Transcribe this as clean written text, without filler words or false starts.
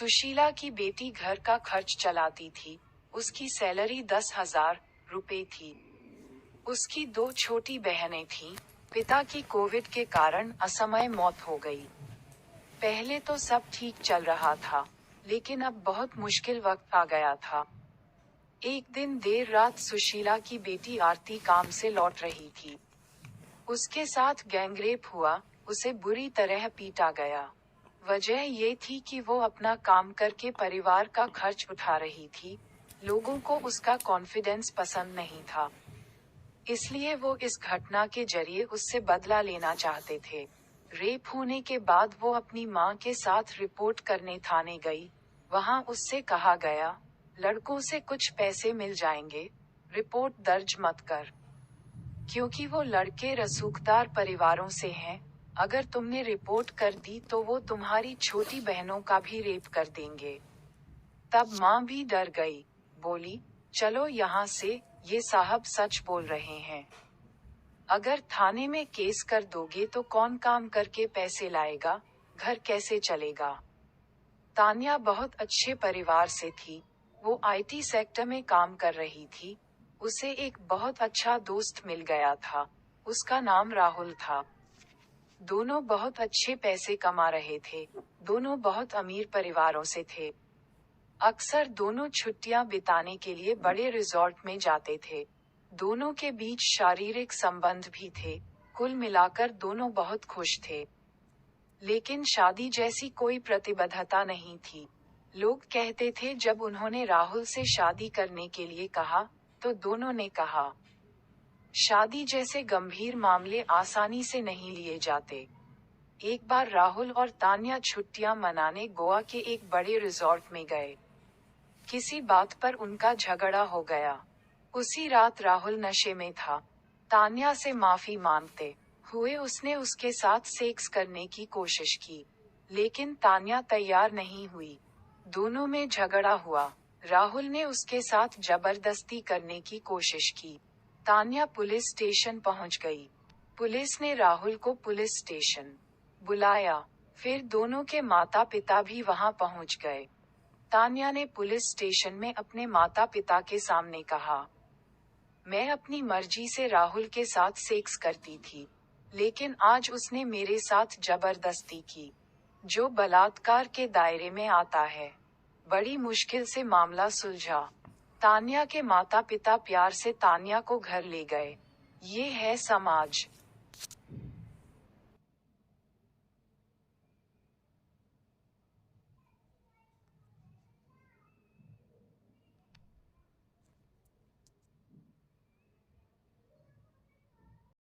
सुशीला की बेटी घर का खर्च चलाती थी। उसकी सैलरी 10,000 रुपए थी। उसकी 2 छोटी बहनें थीं। पिता की कोविड के कारण असमय मौत हो गई। पहले तो सब ठीक चल रहा था, लेकिन अब बहुत मुश्किल वक्त आ गया था। एक दिन देर रात सुशीला की बेटी आरती काम से लौट रही थी। उसके साथ गैंगरेप हुआ, उसे बुरी तरह पीटा गया। वजह ये थी कि वो अपना काम करके परिवार का खर्च उठा रही थी। लोगों को उसका कॉन्फिडेंस पसंद नहीं था, इसलिए वो इस घटना के जरिए उससे बदला लेना चाहते थे। रेप होने के बाद वो अपनी मां के साथ रिपोर्ट करने थाने गई। वहां उससे कहा गया, लड़कों से कुछ पैसे मिल जाएंगे, रिपोर्ट दर्ज मत कर, क्योंकि वो लड़के रसूखदार परिवारों से हैं। अगर तुमने रिपोर्ट कर दी तो वो तुम्हारी छोटी बहनों का भी रेप कर देंगे। तब मां भी डर गई, बोली, चलो यहाँ से, ये साहब सच बोल रहे हैं। अगर थाने में केस कर दोगे तो कौन काम करके पैसे लाएगा, घर कैसे चलेगा। तान्या बहुत अच्छे परिवार से थी। वो आईटी सेक्टर में काम कर रही थी। उसे एक बहुत अच्छा दोस्त मिल गया था। उसका नाम राहुल था। दोनों बहुत अच्छे पैसे कमा रहे थे। दोनों बहुत अमीर परिवारों से थे। अक्सर दोनों छुट्टियां बिताने के लिए बड़े रिजॉर्ट में जाते थे। दोनों के बीच शारीरिक संबंध भी थे। कुल मिलाकर दोनों बहुत खुश थे। लेकिन शादी जैसी कोई प्रतिबद्धता नहीं थी। लोग कहते थे जब उन्होंने राहुल से शादी करने के लिए कहा, तो दोनों ने कहा, शादी जैसे गंभीर मामले आसानी से नहीं लिए जाते। एक बार राहुल और तान्या छुट्टियां मनाने गोवा के एक बड़े रिजॉर्ट में गए। किसी बात पर उनका झगड़ा हो गया। उसी रात राहुल नशे में था। तान्या से माफी मांगते हुए उसने उसके साथ सेक्स करने की कोशिश की, लेकिन तान्या तैयार नहीं हुई। दोनों में झगड़ा हुआ। राहुल ने उसके साथ जबरदस्ती करने की कोशिश की। तान्या पुलिस स्टेशन पहुंच गई। पुलिस ने राहुल को पुलिस स्टेशन बुलाया। फिर दोनों के माता पिता भी वहां पहुंच गए। तान्या ने पुलिस स्टेशन में अपने माता पिता के सामने कहा, मैं अपनी मर्जी से राहुल के साथ सेक्स करती थी, लेकिन आज उसने मेरे साथ जबरदस्ती की, जो बलात्कार के दायरे में आता है। बड़ी मुश्किल से मामला सुलझा। तान्या के माता पिता प्यार से तान्या को घर ले गए। ये है समाज।